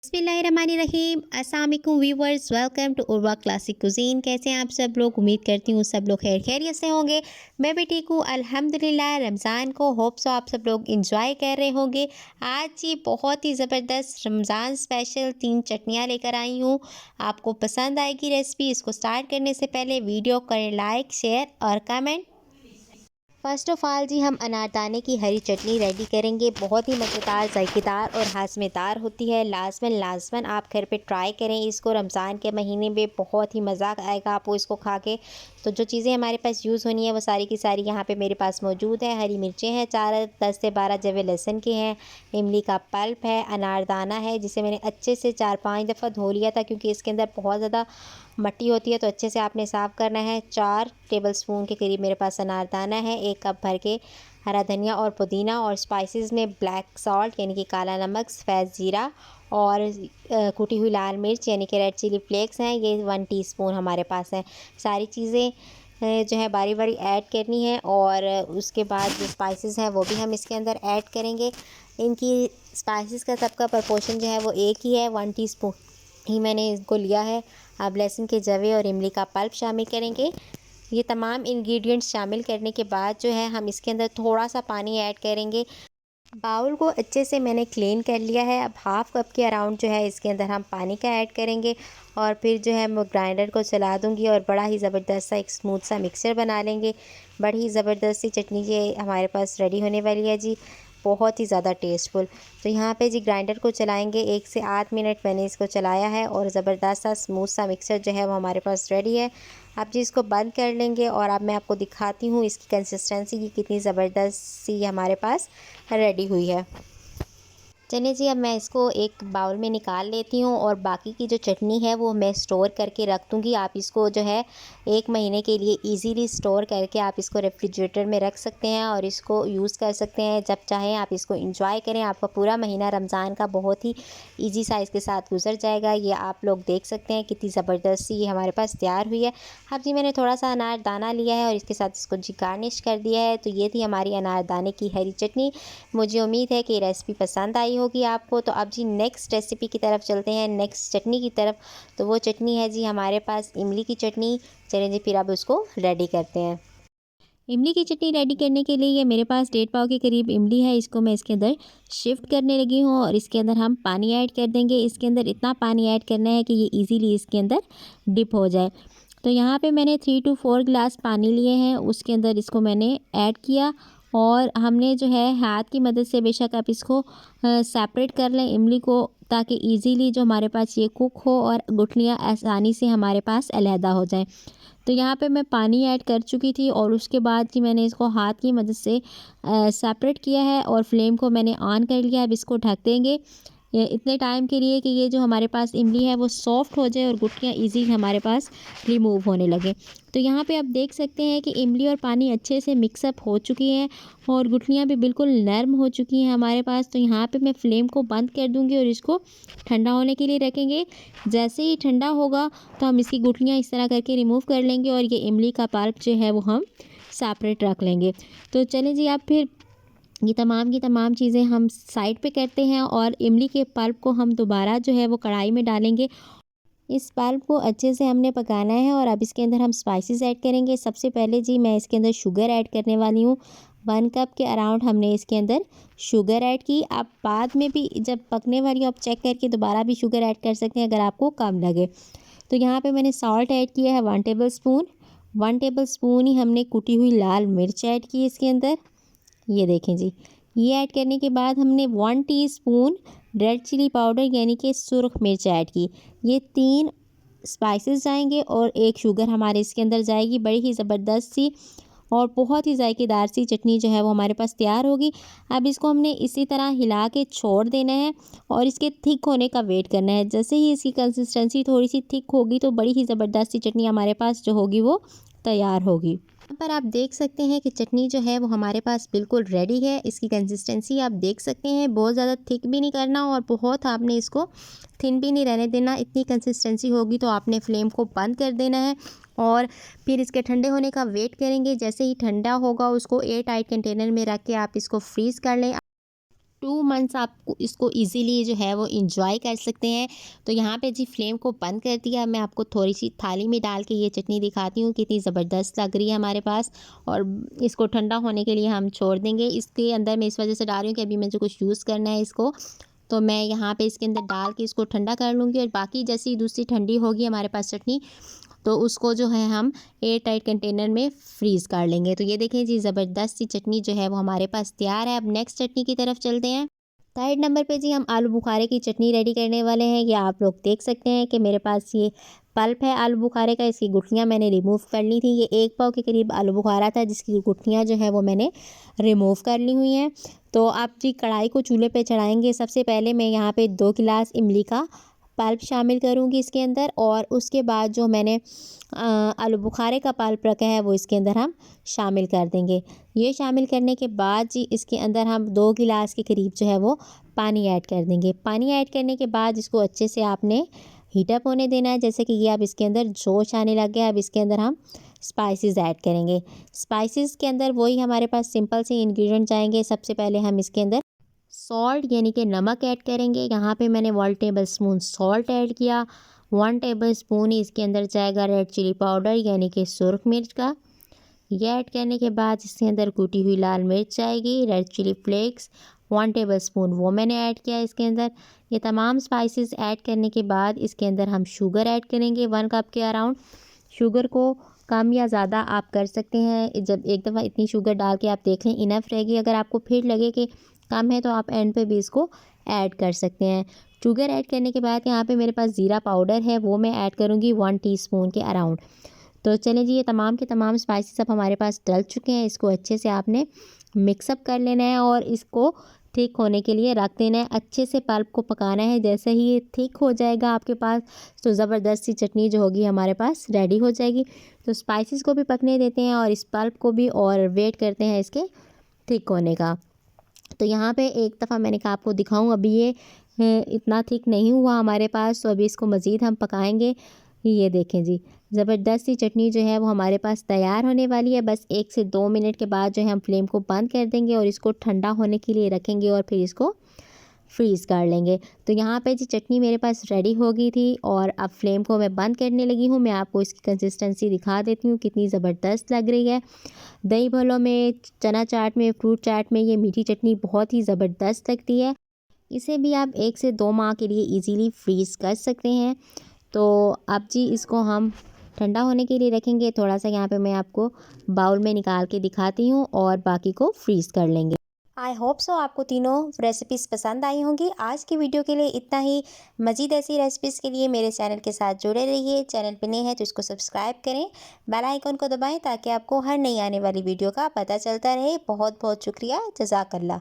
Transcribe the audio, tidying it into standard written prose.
बिस्मिल्लाहिर्रहमानिर्रहीम। अस्सलाम वालेकुम viewers, welcome to Urwa classic cuisine. कैसे हैं आप सब लोग? उम्मीद करती हूँ सब लोग खैर खैरियत से होंगे। मैं भी ठीक हूँ अल्हम्दुलिल्लाह। रमज़ान को होप सो आप सब लोग इंजॉय कर रहे होंगे। आज ये बहुत ही ज़बरदस्त रमज़ान स्पेशल 3 चटनियाँ लेकर आई हूँ। आपको पसंद आएगी रेसिपी। इसको स्टार्ट करने से पहले वीडियो करें लाइक, शेयर और कमेंट। फ़र्स्ट ऑफ़ ऑल जी हम अनारदाने की हरी चटनी रेडी करेंगे। बहुत ही मज़ेदार, ज़ायकेदार और हाज़मेदार होती है। लाज़मन आप घर पे ट्राई करें इसको। रमज़ान के महीने में बहुत ही मज़ा आएगा आपको इसको खा के। तो जो चीज़ें हमारे पास यूज़ होनी है वो सारी की सारी यहाँ पे मेरे पास मौजूद है। हरी मिर्चें हैं 4, 10 से 12 जवे लहसुन के हैं, इमली का पल्प है, अनारदाना है जिसे मैंने अच्छे से 4-5 दफ़ा धो लिया था क्योंकि इसके अंदर बहुत ज़्यादा मट्टी होती है, तो अच्छे से आपने साफ़ करना है। 4 टेबलस्पून के करीब मेरे पास अनारदाना है, 1 कप भर के हरा धनिया और पुदीना, और स्पाइसेस में ब्लैक सॉल्ट यानी कि काला नमक, सफ़ेद ज़ीरा और कुटी हुई लाल मिर्च यानी कि रेड चिली फ्लेक्स हैं, ये 1 टीस्पून हमारे पास है। सारी चीज़ें जो है बारी बारी ऐड करनी है, और उसके बाद जो स्पाइसेस हैं वो भी हम इसके अंदर ऐड करेंगे। इनकी स्पाइसेस का सबका प्रपोर्शन जो है वो एक ही है, 1 टीस्पून ही मैंने इसको लिया है। अब लहसुन के जवे और इमली का पल्प शामिल करेंगे। ये तमाम इंग्रेडिएंट्स शामिल करने के बाद जो है हम इसके अंदर थोड़ा सा पानी ऐड करेंगे। बाउल को अच्छे से मैंने क्लीन कर लिया है। अब हाफ़ कप के अराउंड जो है इसके अंदर हम पानी का ऐड करेंगे, और फिर जो है मैं ग्राइंडर को चला दूंगी और बड़ा ही ज़बरदस्त सा एक स्मूथ सा मिक्सचर बना लेंगे। बड़ी ही ज़बरदस्त सी चटनी ये हमारे पास रेडी होने वाली है जी, बहुत ही ज़्यादा टेस्टफुल। तो यहाँ पे जी ग्राइंडर को चलाएंगे, 1 से 8 मिनट मैंने इसको चलाया है, और ज़बरदस्त सा स्मूथ सा मिक्सचर जो है वो हमारे पास रेडी है। अब जी इसको बंद कर लेंगे, और अब मैं आपको दिखाती हूँ इसकी कंसिस्टेंसी की कितनी ज़बरदस्त सी हमारे पास रेडी हुई है। चलिए जी, अब मैं इसको एक बाउल में निकाल लेती हूँ, और बाकी की जो चटनी है वो मैं स्टोर करके रख दूँगी। आप इसको जो है 1 महीने के लिए इजीली स्टोर करके आप इसको रेफ्रिजरेटर में रख सकते हैं और इसको यूज़ कर सकते हैं जब चाहें। आप इसको एंजॉय करें। आपका पूरा महीना रमज़ान का बहुत ही ईजी साइज़ के साथ गुजर जाएगा। ये आप लोग देख सकते हैं कितनी ज़बरदस्त सी ये हमारे पास तैयार हुई है। अब जी मैंने थोड़ा सा अनारदाना लिया है और इसके साथ इसको जी गार्निश कर दिया है। तो ये थी हमारी अनारदाने की हरी चटनी। मुझे उम्मीद है कि ये रेसिपी पसंद आई होगी आपको। तो अब जी नेक्स्ट रेसिपी की तरफ चलते हैं, नेक्स्ट चटनी की तरफ। तो वो चटनी है जी हमारे पास इमली की चटनी। चलिए जी फिर अब उसको रेडी करते हैं। इमली की चटनी रेडी करने के लिए ये मेरे पास 1.5 पाव के करीब इमली है। इसको मैं इसके अंदर शिफ्ट करने लगी हूँ, और इसके अंदर हम पानी ऐड कर देंगे। इसके अंदर इतना पानी ऐड करना है कि ये इजीली इसके अंदर डिप हो जाए। तो यहाँ पे मैंने 3 to 4 गिलास पानी लिए हैं, उसके अंदर इसको मैंने ऐड किया, और हमने जो है हाथ की मदद से बेशक आप इसको सेपरेट कर लें इमली को, ताकि इजीली जो हमारे पास ये कुक हो और गुठलियाँ आसानी से हमारे पास अलहदा हो जाएं। तो यहाँ पे मैं पानी ऐड कर चुकी थी, और उसके बाद कि मैंने इसको हाथ की मदद से सेपरेट किया है, और फ्लेम को मैंने ऑन कर लिया। अब इसको ढक देंगे ये इतने टाइम के लिए कि ये जो हमारे पास इमली है वो सॉफ्ट हो जाए और गुठलियाँ ईजी हमारे पास रिमूव होने लगे। तो यहाँ पे आप देख सकते हैं कि इमली और पानी अच्छे से मिक्सअप हो चुकी हैं, और गुठलियाँ भी बिल्कुल नरम हो चुकी हैं हमारे पास। तो यहाँ पे मैं फ्लेम को बंद कर दूँगी और इसको ठंडा होने के लिए रखेंगे। जैसे ही ठंडा होगा तो हम इसकी गुठलियाँ इस तरह करके रिमूव कर लेंगे, और ये इमली का पल्प जो है वो हम सेपरेट रख लेंगे। तो चलें जी, आप फिर ये तमाम की तमाम चीज़ें हम साइड पे करते हैं, और इमली के पल्प को हम दोबारा जो है वो कढ़ाई में डालेंगे। इस पल्प को अच्छे से हमने पकाना है, और अब इसके अंदर हम स्पाइसेस ऐड करेंगे। सबसे पहले जी मैं इसके अंदर शुगर ऐड करने वाली हूँ। 1 कप के अराउंड हमने इसके अंदर शुगर ऐड की। आप बाद में भी जब पकने वाली आप चेक करके दोबारा भी शुगर ऐड कर सकते हैं अगर आपको कम लगे। तो यहाँ पे मैंने सॉल्ट ऐड किया है 1 टेबल स्पून। 1 टेबल स्पून ही हमने कुटी हुई लाल मिर्च ऐड की इसके अंदर। ये देखें जी, ये ऐड करने के बाद हमने 1 टीस्पून रेड चिली पाउडर यानी कि सुरख मिर्च ऐड की। ये 3 स्पाइसेस जाएंगे, और 1 शुगर हमारे इसके अंदर जाएगी। बड़ी ही ज़बरदस्त सी और बहुत ही जायकेदार सी चटनी जो है वो हमारे पास तैयार होगी। अब इसको हमने इसी तरह हिला के छोड़ देना है, और इसके थिक होने का वेट करना है। जैसे ही इसकी कंसिस्टेंसी थोड़ी सी थिक होगी तो बड़ी ही ज़बरदस्त सी चटनी हमारे पास जो होगी वो तैयार होगी। यहाँ पर आप देख सकते हैं कि चटनी जो है वो हमारे पास बिल्कुल रेडी है। इसकी कंसिस्टेंसी आप देख सकते हैं, बहुत ज़्यादा थिक भी नहीं करना और बहुत आपने इसको थिन भी नहीं रहने देना। इतनी कंसिस्टेंसी होगी तो आपने फ्लेम को बंद कर देना है, और फिर इसके ठंडे होने का वेट करेंगे। जैसे ही ठंडा होगा उसको एयर टाइट कंटेनर में रख के आप इसको फ्रीज़ कर लें। 2 मंथ्स आप इसको इजीली जो है वो इंजॉय कर सकते हैं। तो यहाँ पे जी फ्लेम को बंद कर दिया। मैं आपको थोड़ी सी थाली में डाल के ये चटनी दिखाती हूँ कितनी ज़बरदस्त लग रही है हमारे पास। और इसको ठंडा होने के लिए हम छोड़ देंगे। इसके अंदर मैं इस वजह से डाल रही हूँ कि अभी मुझे कुछ यूज़ करना है इसको, तो मैं यहाँ पे इसके अंदर डाल के इसको ठंडा कर लूँगी। और बाकी जैसी दूसरी ठंडी होगी हमारे पास चटनी, तो उसको जो है हम एयर टाइट कंटेनर में फ्रीज़ कर लेंगे। तो ये देखें जी, ज़बरदस्त सी चटनी जो है वो हमारे पास तैयार है। अब नेक्स्ट चटनी की तरफ चलते हैं। थर्ड नंबर पे जी हम आलू बुखारे की चटनी रेडी करने वाले हैं। ये आप लोग देख सकते हैं कि मेरे पास ये पल्प है आलू बुखारे का। इसकी गुठलियाँ मैंने रिमूव कर ली थी। ये 1 पाव के करीब आलू बुखारा था जिसकी गुठलियाँ जो है वो मैंने रिमूव कर ली हुई हैं। तो आप जी कढ़ाई को चूल्हे पे चढ़ाएंगे। सबसे पहले मैं यहाँ पे 2 गिलास इमली का पल्प शामिल करूँगी इसके अंदर, और उसके बाद जो मैंने आलू बुखारे का पल्प रखा है वो इसके अंदर हम शामिल कर देंगे। ये शामिल करने के बाद जी इसके अंदर हम 2 गिलास के करीब जो है वो पानी ऐड कर देंगे। पानी ऐड करने के बाद इसको अच्छे से आपने हीटअप होने देना है। जैसे कि ये अब इसके अंदर जोश आने लग गया। अब इसके अंदर हम स्पाइसेस ऐड करेंगे। स्पाइसेस के अंदर वही हमारे पास सिंपल से इंग्रेडिएंट जाएंगे। सबसे पहले हम इसके अंदर सॉल्ट यानी कि नमक ऐड करेंगे। यहाँ पे मैंने 1 टेबल स्पून सॉल्ट ऐड किया। 1 टेबल स्पून ही इसके अंदर जाएगा रेड चिली पाउडर यानी कि सुरख मिर्च का। ये ऐड करने के बाद इसके अंदर कूटी हुई लाल मिर्च आएगी, red chilli flakes 1 tablespoon वो मैंने ऐड किया इसके अंदर। ये तमाम स्पाइसेस ऐड करने के बाद इसके अंदर हम शुगर ऐड करेंगे 1 कप के अराउंड। शुगर को कम या ज़्यादा आप कर सकते हैं। जब एक दफ़ा इतनी शुगर डाल के आप देख लें इनफ रहेगी। अगर आपको फिर लगे कि कम है तो आप एंड पे भी इसको ऐड कर सकते हैं। शुगर ऐड करने के बाद यहाँ पे मेरे पास ज़ीरा पाउडर है वो मैं ऐड करूँगी 1 टीस्पून के अराउंड। तो चलें जी, ये तमाम के तमाम स्पाइसेस अब हमारे पास डल चुके हैं। इसको अच्छे से आपने मिक्सअप कर लेना है और इसको थिक होने के लिए रख देना है। अच्छे से पल्प को पकाना है। जैसे ही ये थिक हो जाएगा आपके पास, तो ज़बरदस्त सी चटनी जो होगी हमारे पास रेडी हो जाएगी। तो स्पाइसेस को भी पकने देते हैं और इस पल्प को भी, और वेट करते हैं इसके थिक होने का। तो यहाँ पे एक दफ़ा मैंने कहा आपको दिखाऊं, अभी ये इतना थिक नहीं हुआ हमारे पास, तो अभी इसको मज़ीद हम पकाएंगे। ये देखें जी, ज़बरदस्त सी चटनी जो है वो हमारे पास तैयार होने वाली है। बस 1 से 2 मिनट के बाद जो है हम फ्लेम को बंद कर देंगे और इसको ठंडा होने के लिए रखेंगे और फिर इसको फ्रीज़ कर लेंगे। तो यहाँ पे जी चटनी मेरे पास रेडी हो गई थी और अब फ्लेम को मैं बंद करने लगी हूँ। मैं आपको इसकी कंसिस्टेंसी दिखा देती हूँ कितनी ज़बरदस्त लग रही है। दही भल्लों में, चना चाट में, फ्रूट चाट में ये मीठी चटनी बहुत ही ज़बरदस्त लगती है। इसे भी आप 1 से 2 माह के लिए इजीली फ्रीज़ कर सकते हैं। तो अब जी इसको हम ठंडा होने के लिए रखेंगे। थोड़ा सा यहाँ पे मैं आपको बाउल में निकाल के दिखाती हूँ और बाकी को फ्रीज़ कर लेंगे। आई होप सो आपको तीनों रेसिपीज़ पसंद आई होंगी। आज की वीडियो के लिए इतना ही। मज़ीद ऐसी रेसिपीज़ के लिए मेरे चैनल के साथ जुड़े रहिए। चैनल पे नए हैं तो इसको सब्सक्राइब करें, बेल आइकन को दबाएं ताकि आपको हर नई आने वाली वीडियो का पता चलता रहे। बहुत बहुत शुक्रिया। जज़ाकल्लाह।